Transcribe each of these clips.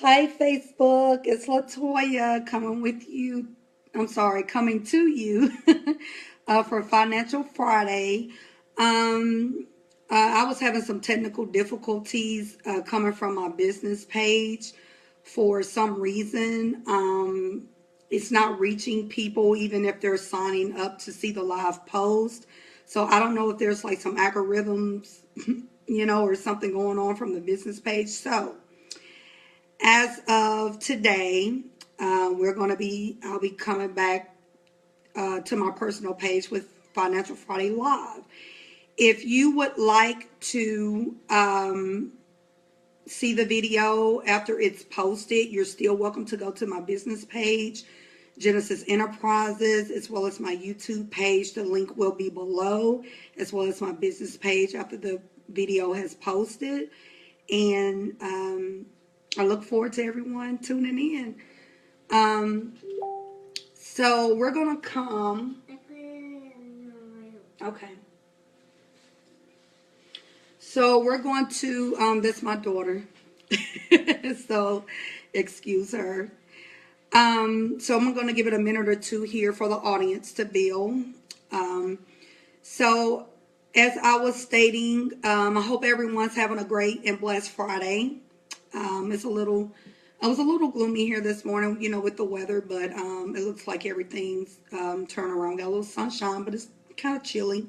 Hi, Facebook. It's Latoya coming with you. I'm sorry, coming to you for Financial Friday. Um, I was having some technical difficulties coming from my business page for some reason. It's not reaching people even if they're signing up to see the live post. So I don't know if there's like some algorithms, or something going on from the business page. So as of today, I'll be coming back to my personal page with Financial Friday Live. If you would like to see the video after it's posted, you're still welcome to go to my business page, Genesis Enterprises, as well as my YouTube page. The link will be below, as well as my business page after the video has posted. And I look forward to everyone tuning in. Um, so we're gonna come. Okay. So we're going to. That's my daughter. So, excuse her. So I'm going to give it a minute or two here for the audience to build. Um, so as I was stating, I hope everyone's having a great and blessed Friday. I was a little gloomy here this morning, with the weather, but it looks like everything's turned around. Got a little sunshine, but it's kind of chilly.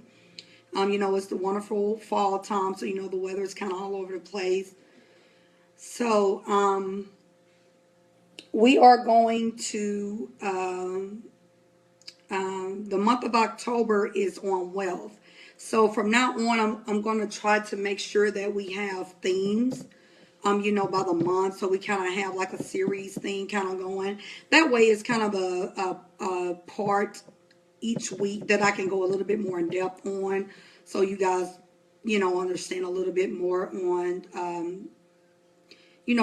It's the wonderful fall time, so the weather is kind of all over the place. So we are going to the month of October is on wealth. So from now on, I'm going to try to make sure that we have themes, by the month. So we kind of have like a series thing kind of going. That way it's kind of a part each week that I can go a little bit more in depth on. So you guys, understand a little bit more on,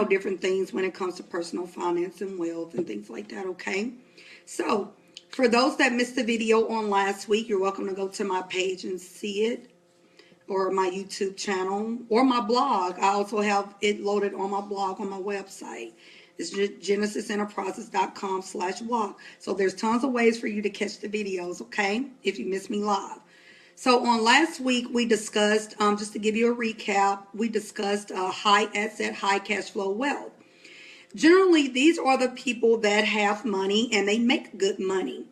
different things when it comes to personal finance and wealth and things like that. Okay. So for those that missed the video on last week, you're welcome to go to my page and see it, or my YouTube channel, or my blog. I also have it loaded on my blog on my website. It's genesisenterprises.com/blog. So there's tons of ways for you to catch the videos, okay, if you miss me live. So on last week, we discussed, just to give you a recap, we discussed high asset, high cash flow wealth. Generally, these are the people that have money and they make good money.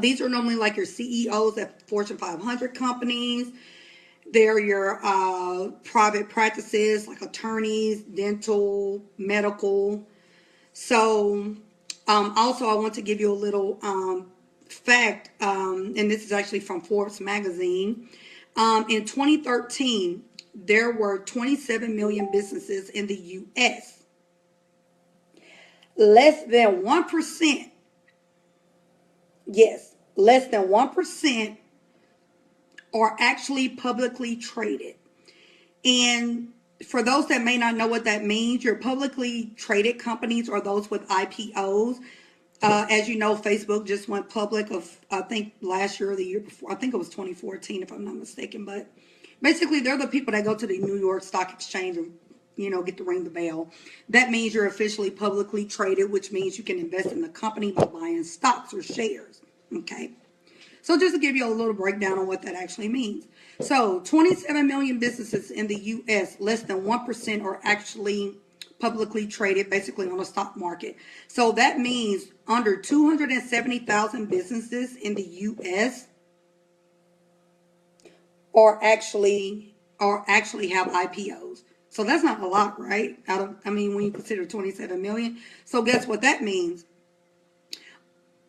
These are normally like your CEOs at Fortune 500 companies. They're your private practices like attorneys, dental, medical. So also I want to give you a little fact, and this is actually from Forbes magazine. In 2013, there were 27 million businesses in the U.S. Less than 1%, yes, less than 1% are actually publicly traded. And for those that may not know what that means, your publicly traded companies are those with IPOs. As you know, Facebook just went public I think last year or the year before. I think it was 2014 if I'm not mistaken. But basically, they're the people that go to the New York Stock Exchange and, get to ring the bell. That means you're officially publicly traded, which means you can invest in the company by buying stocks or shares. Okay. So just to give you a little breakdown on what that actually means. So 27 million businesses in the U.S., less than 1% are actually publicly traded, basically on the stock market. So that means under 270,000 businesses in the U.S. are actually have IPOs. So that's not a lot, right? When you consider 27 million. So guess what that means?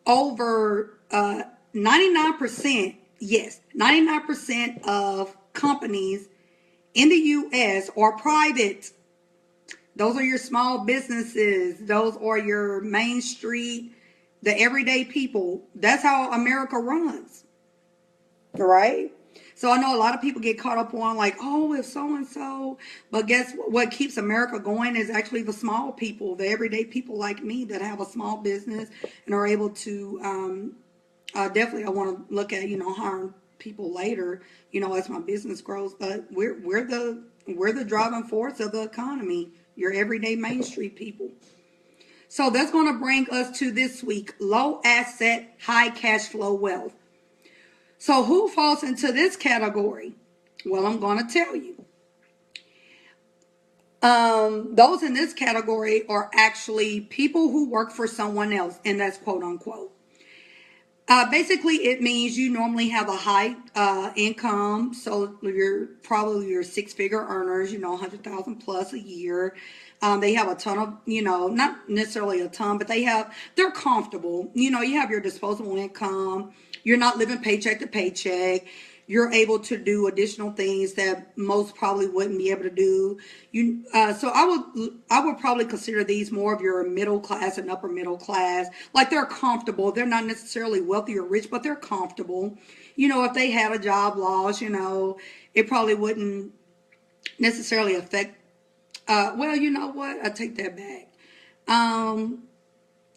Over 99%, yes, 99% of companies in the U.S. are private. Those are your small businesses. Those are your Main Street, the everyday people. That's how America runs, right? So I know a lot of people get caught up on like, oh, if so-and-so. But guess what keeps America going is actually the small people, the everyday people like me that have a small business and are able to definitely I want to look at, hiring people later, as my business grows. But we're the driving force of the economy, your everyday Main Street people. So that's going to bring us to this week, low asset, high cash flow wealth. So who falls into this category? Well, I'm going to tell you. Those in this category are actually people who work for someone else, and that's quote unquote. Basically, it means you normally have a high income, so you're probably your six-figure earners, 100,000 plus a year. They have a ton of, not necessarily a ton, but they're comfortable. You have your disposable income. You're not living paycheck to paycheck. You're able to do additional things that most probably wouldn't be able to do. So I would probably consider these more of your middle class and upper middle class. Like they're comfortable. They're not necessarily wealthy or rich, but they're comfortable. If they had a job loss, it probably wouldn't necessarily affect. Well, you know what? I take that back.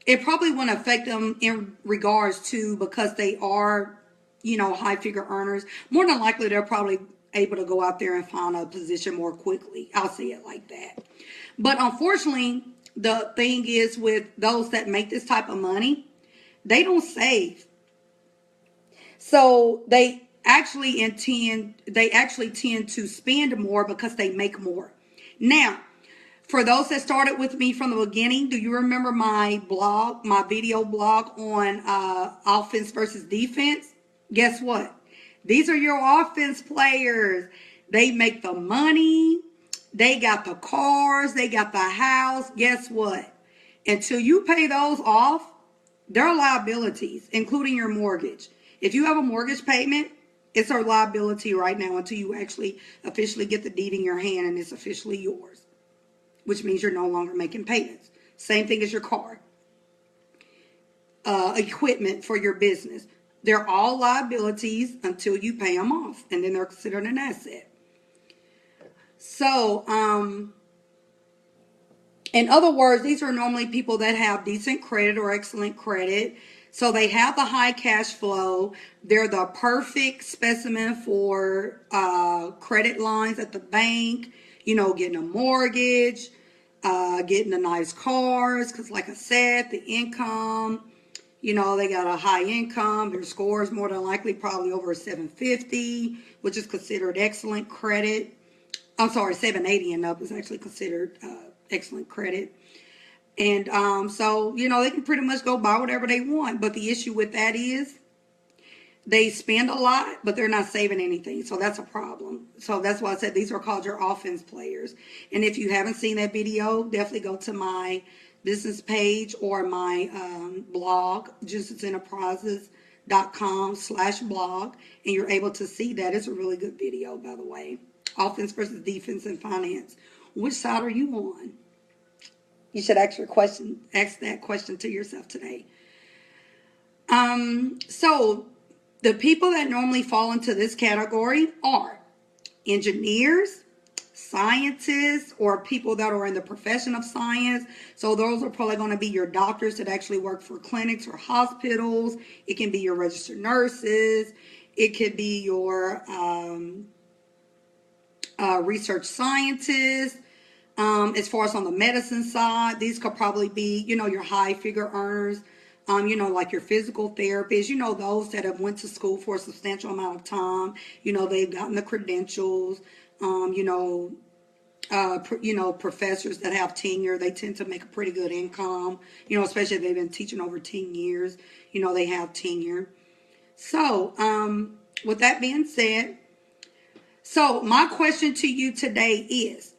It probably wouldn't affect them in regards to because they are high figure earners. More than likely, they're probably able to go out there and find a position more quickly. I'll say it like that. But unfortunately, the thing is with those that make this type of money, they don't save. So they actually tend to spend more because they make more. Now, for those that started with me from the beginning, do you remember my video blog on offense versus defense? Guess what? These are your offense players. They make the money. They got the cars. They got the house. Guess what? Until you pay those off, they're liabilities, including your mortgage. If you have a mortgage payment, it's a liability right now until you actually officially get the deed in your hand and it's officially yours, which means you're no longer making payments. Same thing as your car. Equipment for your business. They're all liabilities until you pay them off, and then they're considered an asset. So, in other words, these are normally people that have decent credit or excellent credit. So they have the high cash flow. They're the perfect specimen for credit lines at the bank, getting a mortgage, getting the nice cars. Because like I said, the income, they got a high income. Their score is more than likely probably over 750, which is considered excellent credit. I'm sorry, 780 and up is actually considered excellent credit. And so, they can pretty much go buy whatever they want. But the issue with that is they spend a lot, but they're not saving anything. So that's a problem. So that's why I said these are called your offense players. And if you haven't seen that video, definitely go to my business page or my blog, JuicesEnterprises.com/blog, and you're able to see that. It's a really good video, by the way. Offense versus defense in finance. Which side are you on? You should ask that question to yourself today. So the people that normally fall into this category are engineers, scientists, or people that are in the profession of science. So those are probably going to be your doctors that actually work for clinics or hospitals. It can be your registered nurses. It could be your research scientists. As far as on the medicine side, these could probably be, your high figure earners, like your physical therapists, those that have went to school for a substantial amount of time, they've gotten the credentials, professors that have tenure, they tend to make a pretty good income, especially if they've been teaching over 10 years, they have tenure. So, with that being said, so my question to you today is,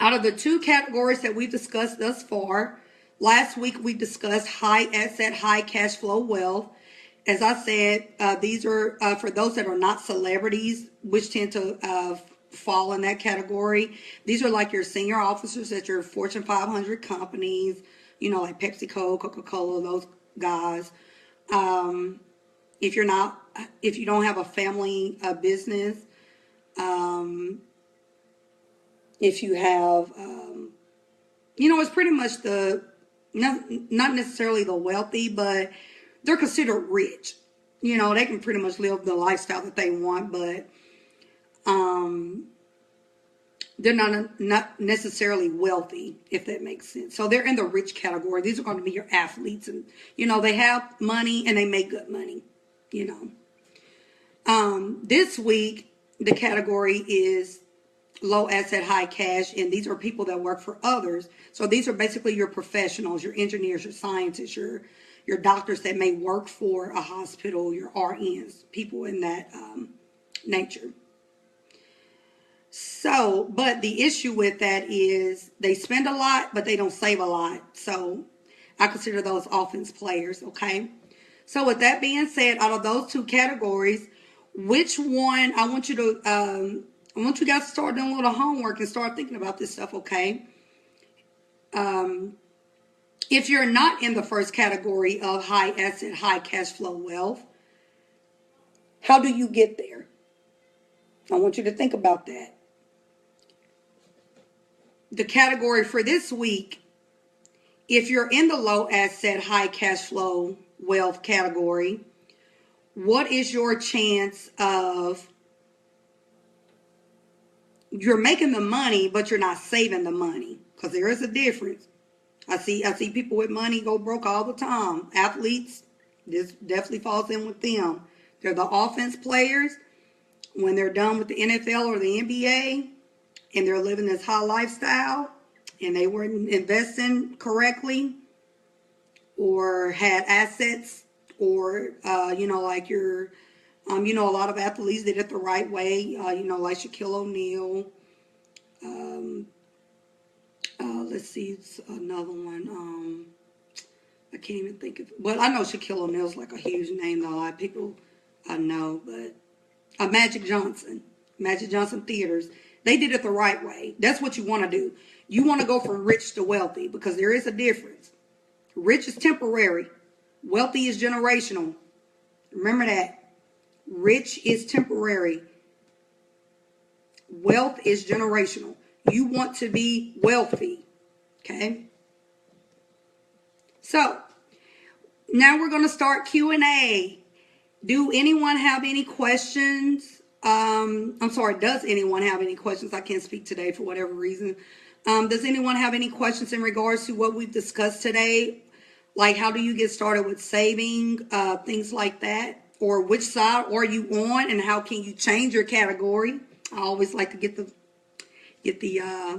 out of the two categories that we've discussed thus far, last week we discussed high asset, high cash flow wealth. As I said, these are for those that are not celebrities, which tend to fall in that category. These are like your senior officers at your Fortune 500 companies, like PepsiCo, Coca-Cola, those guys. If you don't have a family business, if you have, it's pretty much not necessarily the wealthy, but they're considered rich. They can pretty much live the lifestyle that they want, but they're not necessarily wealthy, if that makes sense. So they're in the rich category. These are going to be your athletes, and they have money and they make good money. You know, this week the category is low asset, high cash, and these are people that work for others. So these are basically your professionals, your engineers, your scientists, your doctors that may work for a hospital, your RNs, people in that nature. So, but the issue with that is they spend a lot, but they don't save a lot. So I consider those offense players, okay? So with that being said, out of those two categories, which one I want you to I want you guys to start doing a little homework and start thinking about this stuff, okay? If you're not in the first category of high asset, high cash flow wealth, how do you get there? I want you to think about that. The category for this week, if you're in the low asset, high cash flow wealth category, what is your chance of you're making the money, but you're not saving the money? Because there is a difference. I see people with money go broke all the time. Athletes, this definitely falls in with them. They're the offense players. When they're done with the NFL or the NBA and they're living this high lifestyle and they weren't investing correctly or had assets or, like your, a lot of athletes did it the right way, like Shaquille O'Neal. Let's see, it's another one. I can't even think of it. Well, I know Shaquille O'Neal's like a huge name that a lot of people I know, but Magic Johnson Theaters, they did it the right way. That's what you want to do. You want to go from rich to wealthy because there is a difference. Rich is temporary. Wealthy is generational. Remember that. Rich is temporary. Wealth is generational. You want to be wealthy. Okay? So, now we're going to start Q&A. Do anyone have any questions? I'm sorry, does anyone have any questions? I can't speak today for whatever reason. Does anyone have any questions in regards to what we've discussed today? Like, how do you get started with saving, things like that? Or which side are you on and how can you change your category? I always like to get the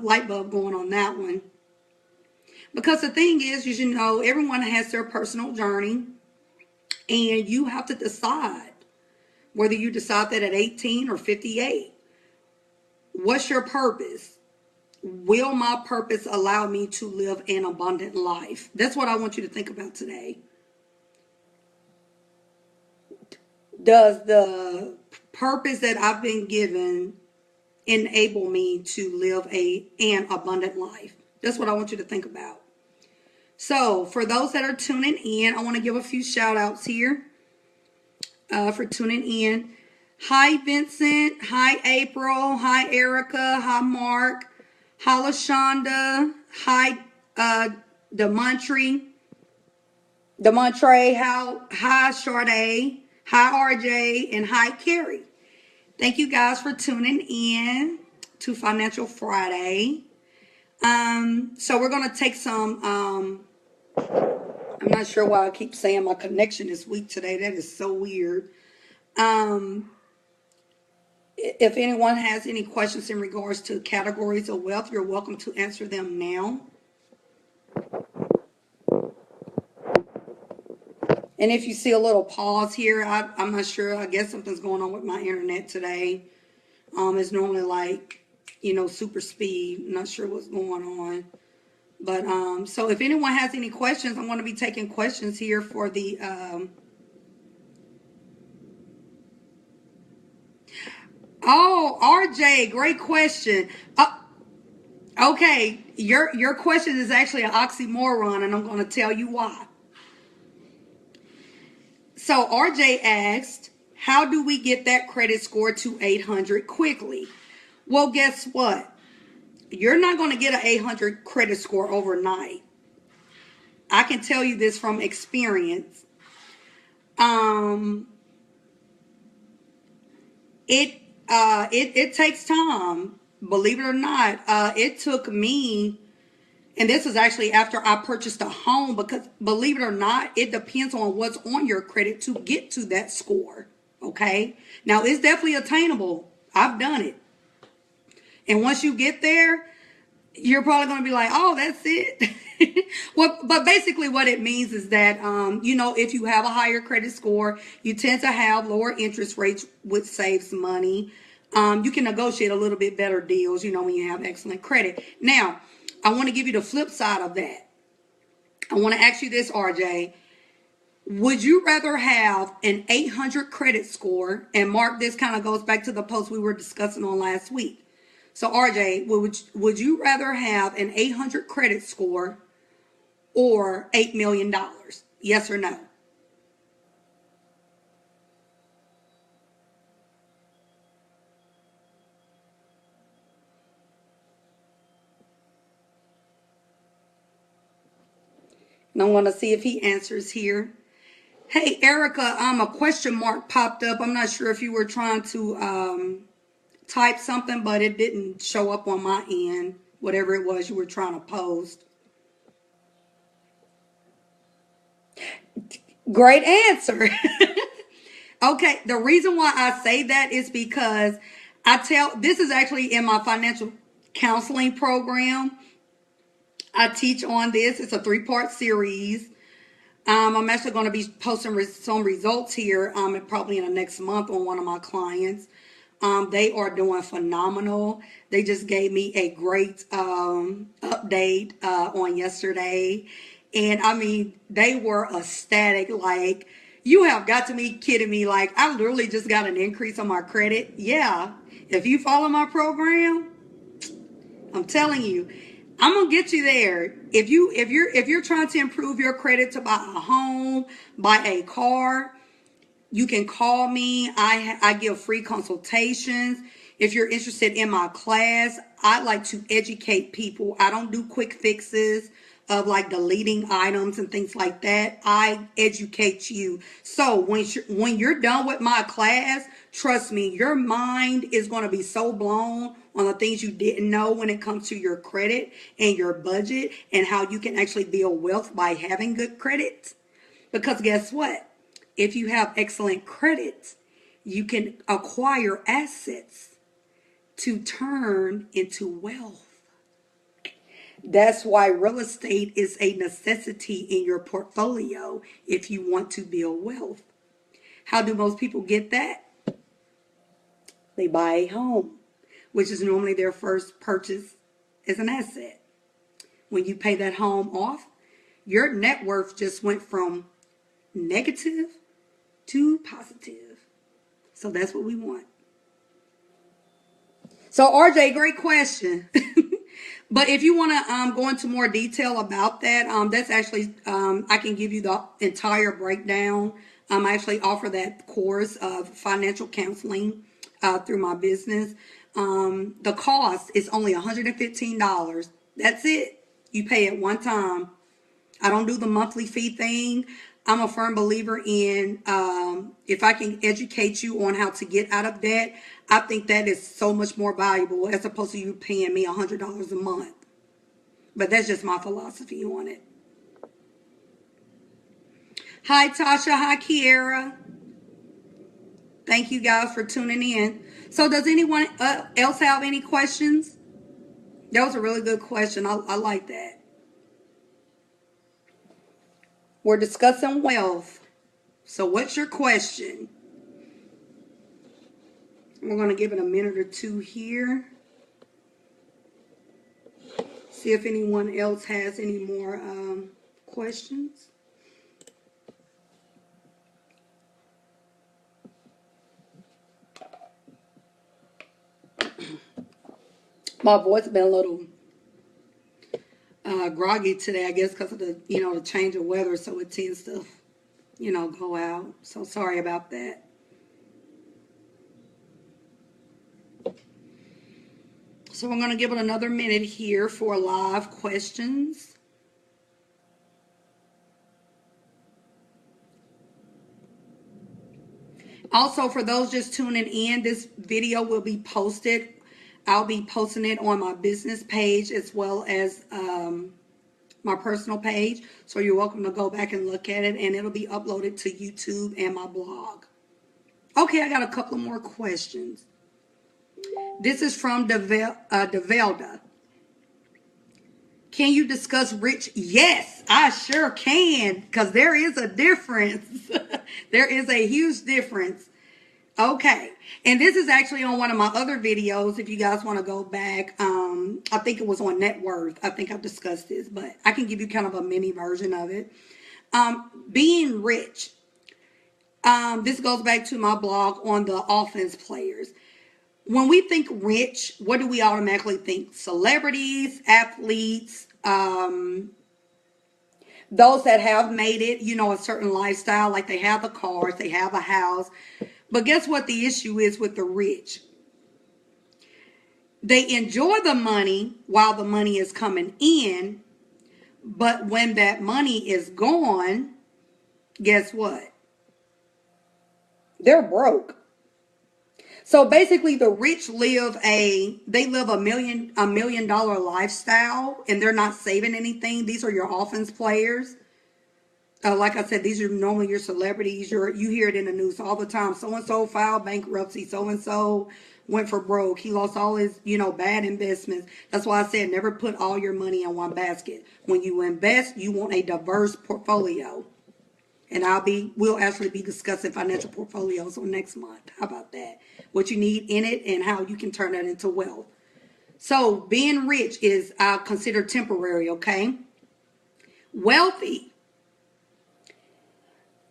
light bulb going on that one. Because the thing is, everyone has their personal journey. And you have to decide whether you decide that at 18 or 58. What's your purpose? Will my purpose allow me to live an abundant life? That's what I want you to think about today. Does the purpose that I've been given enable me to live an abundant life? That's what I want you to think about. So for those that are tuning in, I want to give a few shout outs here for tuning in. Hi, Vincent. Hi, April. Hi, Erica. Hi, Mark. Hi, LaShonda. Hi, Demontre. Hi, Sade. Hi, RJ. And hi, Carrie. Thank you guys for tuning in to Financial Friday. So we're going to take some, I'm not sure why I keep saying my connection is weak today. That is so weird. If anyone has any questions in regards to categories of wealth, you're welcome to answer them now. And if you see a little pause here, I'm not sure. I guess something's going on with my internet today. It's normally like, super speed. I'm not sure what's going on. But so if anyone has any questions, I'm going to be taking questions here for the RJ, great question. Okay, your question is actually an oxymoron, and I'm going to tell you why. So RJ asked, how do we get that credit score to 800 quickly? Well, guess what? You're not going to get an 800 credit score overnight. I can tell you this from experience. It takes time. believe it or not, it took me, and this is actually after I purchased a home, because believe it or not, it depends on what's on your credit to get to that score. Okay. Now it's definitely attainable. I've done it. And once you get there, you're probably going to be like, oh, that's it. Well, but basically what it means is that, if you have a higher credit score, you tend to have lower interest rates, which saves money. You can negotiate a little bit better deals, when you have excellent credit. Now, I want to give you the flip side of that. I want to ask you this, RJ. Would you rather have an 800 credit score? And Mark, this kind of goes back to the post we were discussing on last week. So RJ, would you rather have an 800 credit score or $8 million? Yes or no? And I want to see if he answers here. Hey, Erica, a question mark popped up. I'm not sure if you were trying to type something, but it didn't show up on my end, whatever it was you were trying to post. Great answer. Okay, the reason why I say that is because this is actually in my financial counseling program. I teach on this. It's a 3-part series. I'm actually going to be posting some results here, probably in the next month on one of my clients. They are doing phenomenal. They just gave me a great update on yesterday. And I mean, they were ecstatic. Like, you have got to be kidding me. Like, I literally just got an increase on my credit. Yeah. If you follow my program, I'm telling you, I'm gonna get you there. If you're trying to improve your credit to buy a home, buy a car, you can call me. I give free consultations. If you're interested in my class, I like to educate people. I don't do quick fixes of like deleting items and things like that. I educate you. So when you're done with my class, trust me, your mind is going to be so blown on the things you didn't know when it comes to your credit and your budget and how you can actually build wealth by having good credit. Because guess what? If you have excellent credit, you can acquire assets to turn into wealth. That's why real estate is a necessity in your portfolio if you want to build wealth. How do most people get that? They buy a home, which is normally their first purchase as an asset. When you pay that home off, your net worth just went from negative to positive. So that's what we want. So RJ, great question. But if you want to go into more detail about that, that's actually, I can give you the entire breakdown. I actually offer that course of financial counseling through my business. The cost is only $115. That's it. You pay it one time. I don't do the monthly fee thing. I'm a firm believer in if I can educate you on how to get out of debt, I think that is so much more valuable as opposed to you paying me $100 a month. But that's just my philosophy on it. Hi, Tasha. Hi, Kiera. Thank you guys for tuning in. So does anyone else have any questions? That was a really good question. I like that. We're discussing wealth. So what's your question? We're going to give it a minute or two here. See if anyone else has any more questions. My voice has been a little groggy today, I guess, because of the change of weather, so it tends to, go out. So sorry about that. So I'm going to give it another minute here for live questions. Also, for those just tuning in, this video will be posted I'll be posting it on my business page as well as my personal page. So you're welcome to go back and look at it, and it'll be uploaded to YouTube and my blog. Okay, I got a couple more questions. This is from Develda. Can you discuss rich? Yes, I sure can, because there is a difference. There is a huge difference. Okay, and this is actually on one of my other videos. If you guys want to go back, I think it was on net worth. I think I've discussed this, but I can give you kind of a mini version of it. Being rich. This goes back to my blog on the offense players. When we think rich, what do we automatically think? Celebrities, athletes, those that have made it, a certain lifestyle, like they have the cars, they have a house. But guess what the issue is with the rich? They enjoy the money while the money is coming in, but when that money is gone, guess what? They're broke. So basically the rich live a million dollar lifestyle, and they're not saving anything. These are your offense players. Like I said, these are normally your celebrities. You hear it in the news all the time. So-and-so filed bankruptcy. So-and-so went for broke. He lost all his, bad investments. That's why I said never put all your money in one basket. When you invest, you want a diverse portfolio. And we'll actually be discussing financial portfolios on next month. How about that? What you need in it and how you can turn that into wealth. So being rich is considered temporary, okay? Wealthy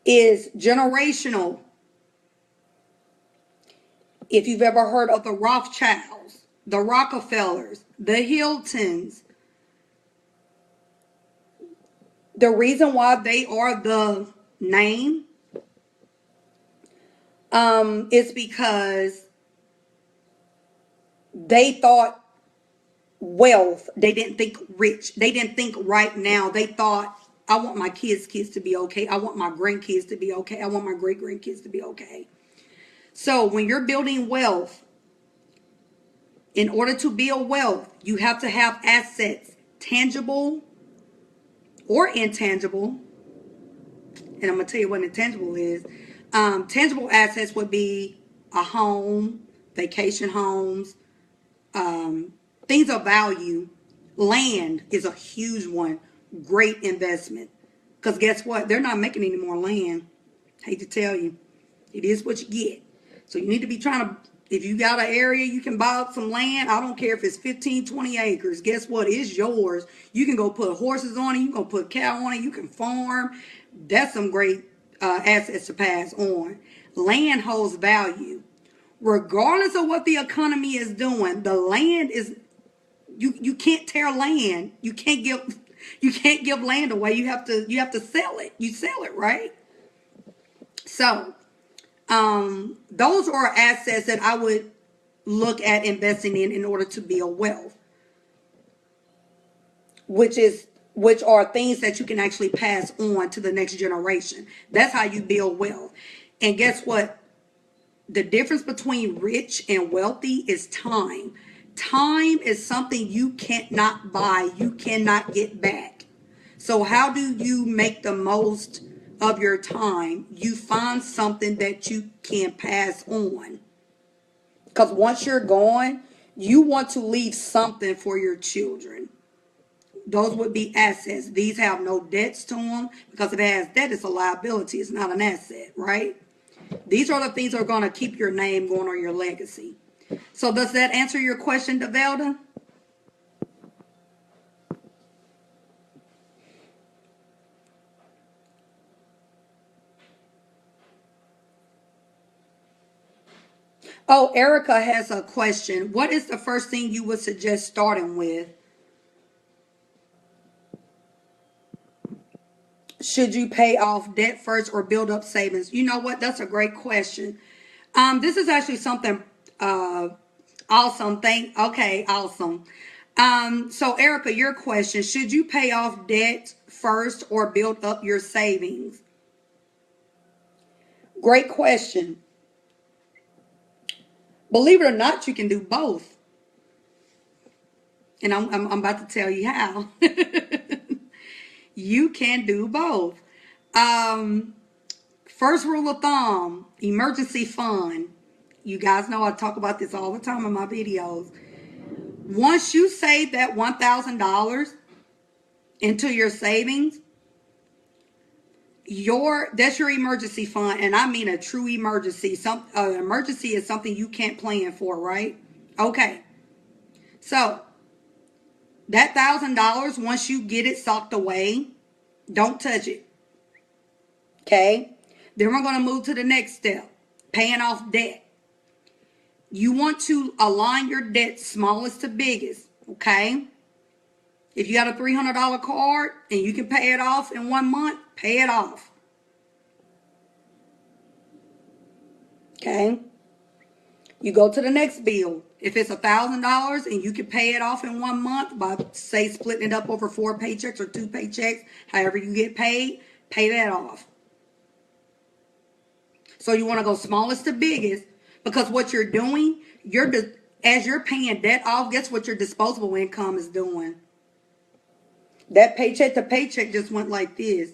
is generational. If you've ever heard of the Rothschilds, the Rockefellers, the Hiltons, the reason why they are the name is because they thought wealth. They didn't think rich. They didn't think right now. They thought, I want my kids to be okay. I want my grandkids to be okay. I want my great grandkids to be okay. So when you're building wealth, in order to build wealth, you have to have assets, tangible or intangible. And I'm going to tell you what intangible is. Tangible assets would be a home, vacation homes, things of value. Land is a huge one. Great investment. Because guess what? They're not making any more land. Hate to tell you. It is what you get. So you need to be trying to, if you got an area you can buy up some land, I don't care if it's 15, 20 acres. Guess what? It's yours. You can go put horses on it. You can go put cow on it. You can farm. That's some great assets to pass on. Land holds value. Regardless of what the economy is doing, the land is, you can't tear land. You can't give land away. You have to sell it. You sell it, right? So those are assets that I would look at investing in order to build wealth, which are things that you can actually pass on to the next generation. That's how you build wealth. And guess what? The difference between rich and wealthy is time. Time is something you cannot buy. You cannot get back. So how do you make the most of your time? You find something that you can pass on. Because once you're gone, you want to leave something for your children. Those would be assets. These have no debts to them, because if it has debt, it's a liability. It's not an asset, right? These are the things that are going to keep your name going or your legacy. So does that answer your question, Develda? Oh, Erica has a question. What is the first thing you would suggest starting with? Should you pay off debt first or build up savings? You know what? That's a great question. This is actually something awesome. Awesome. So Erica, your question, should you pay off debt first or build up your savings? Great question. Believe it or not, you can do both. And I'm about to tell you how. You can do both. Um, First rule of thumb, emergency fund. You guys know I talk about this all the time in my videos. Once you save that $1,000 into your savings, that's your emergency fund, and I mean a true emergency. Emergency is something you can't plan for, right? Okay, so that $1,000, once you get it socked away, don't touch it. Okay, then we're going to move to the next step, paying off debt. You want to align your debt smallest to biggest. Okay, if you got a $300 card and you can pay it off in 1 month, pay it off. Okay. You go to the next bill. If it's $1,000 and you can pay it off in 1 month by, say, splitting it up over 4 paychecks or 2 paychecks, however you get paid, pay that off. So you want to go smallest to biggest, because what you're doing, as you're paying debt off, guess what your disposable income is doing? That paycheck to paycheck just went like this.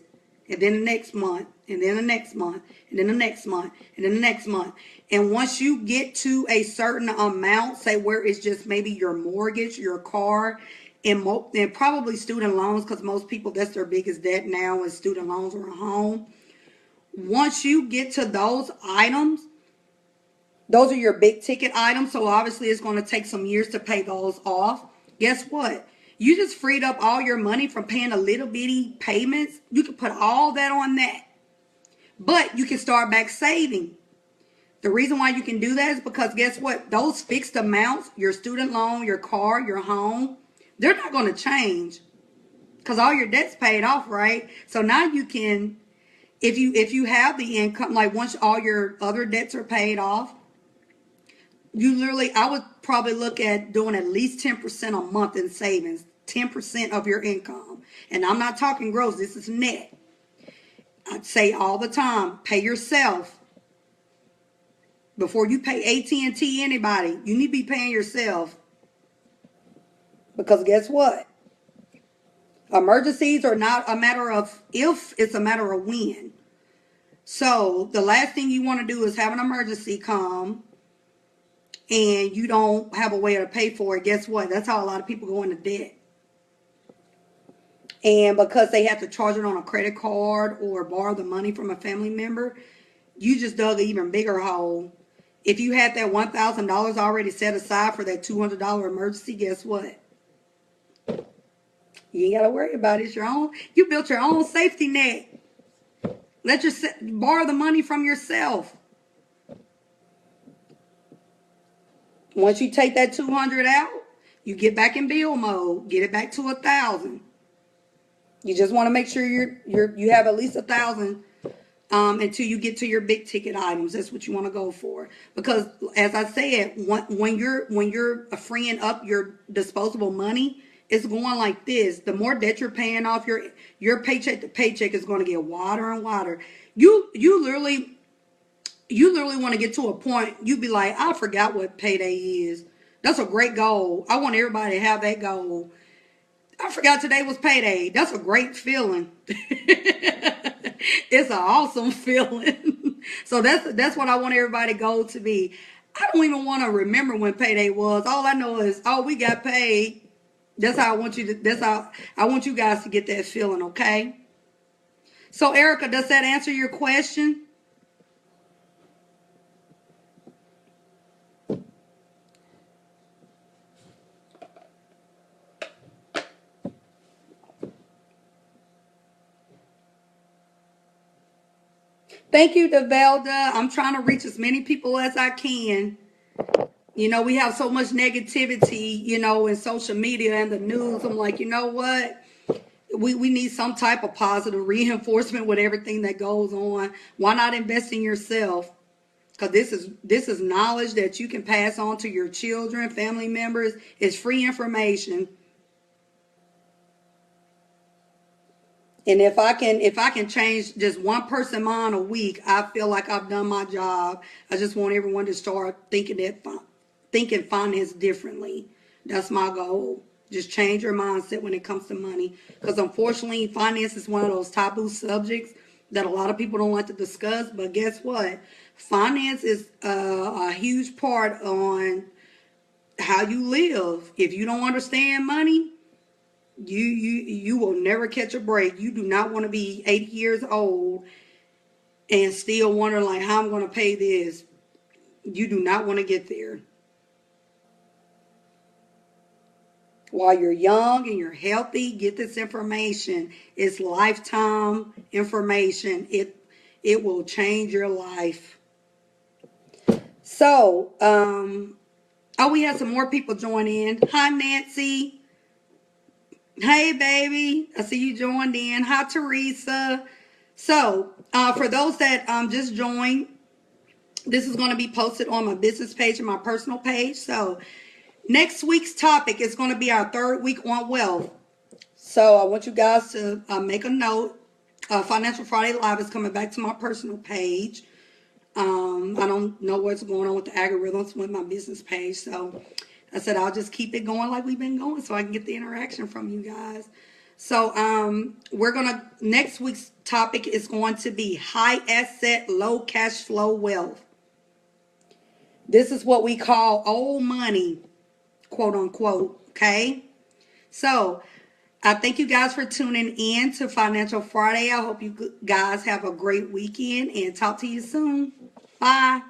And then the next month, and then the next month, and then the next month, and then the next month. And once you get to a certain amount, say where it's just maybe your mortgage, your car, and probably student loans, because most people, that's their biggest debt now is student loans or a home. Once you get to those items, those are your big ticket items. So obviously it's going to take some years to pay those off. Guess what? You just freed up all your money from paying a little bitty payments. You can put all that on that. But you can start back saving. The reason why you can do that is because guess what? Those fixed amounts, your student loan, your car, your home, they're not going to change because all your debt's paid off, right? So now you can, if you have the income, like once all your other debts are paid off, I would probably look at doing at least 10% a month in savings, 10% of your income. And I'm not talking gross, this is net. I'd say all the time, pay yourself. Before you pay AT&T anybody, you need to be paying yourself. Because guess what? Emergencies are not a matter of if, it's a matter of when. So the last thing you want to do is have an emergency come and you don't have a way to pay for it. Guess what? That's how a lot of people go into debt. And because they have to charge it on a credit card or borrow the money from a family member, you just dug an even bigger hole. If you had that $1,000 already set aside for that $200 emergency, guess what? You ain't got to worry about it. It's your own. You built your own safety net. Borrow the money from yourself. Once you take that 200 out, you get back in bill mode. Get it back to 1,000. You just want to make sure you have at least 1,000 until you get to your big ticket items. That's what you want to go for. Because as I said, when you're freeing up your disposable money, it's going like this. The more debt you're paying off, your paycheck to paycheck is going to get wider and wider. You literally want to get to a point, you be like, I forgot what payday is. That's a great goal. I want everybody to have that goal. I forgot today was payday. That's a great feeling. It's an awesome feeling. So that's what I want everybody goal to be. I don't even want to remember when payday was. All I know is, oh, we got paid. That's how I want you guys to get that feeling, okay? So Erica, does that answer your question? Thank you, Develda. I'm trying to reach as many people as I can. You know, we have so much negativity, in social media and the news. I'm like, you know what? We need some type of positive reinforcement with everything that goes on. Why not invest in yourself? Because this is knowledge that you can pass on to your children, family members. It's free information. And if I can change just one person's mind a week, I feel like I've done my job. I just want everyone to start thinking finance differently. That's my goal. Just change your mindset when it comes to money. Because unfortunately, finance is one of those taboo subjects that a lot of people don't like to discuss. But guess what? Finance is a huge part on how you live. If you don't understand money, you will never catch a break. You do not want to be 80 years old and still wondering like how I'm going to pay this. You do not want to get there. While you're young and you're healthy, get this information. It's lifetime information. It will change your life. So, oh, we had some more people join in. Hi, Nancy. Hey, baby. I see you joined in. Hi, Teresa. So, for those that just joined, this is going to be posted on my business page and my personal page. So, next week's topic is going to be our third week on wealth. So, I want you guys to make a note. Financial Friday Live is coming back to my personal page. I don't know what's going on with the algorithms with my business page. So, I said I'll just keep it going like we've been going so I can get the interaction from you guys. So next week's topic is going to be high asset, low cash flow wealth. This is what we call old money, quote unquote. Okay. So I thank you guys for tuning in to Financial Friday. I hope you guys have a great weekend and talk to you soon. Bye.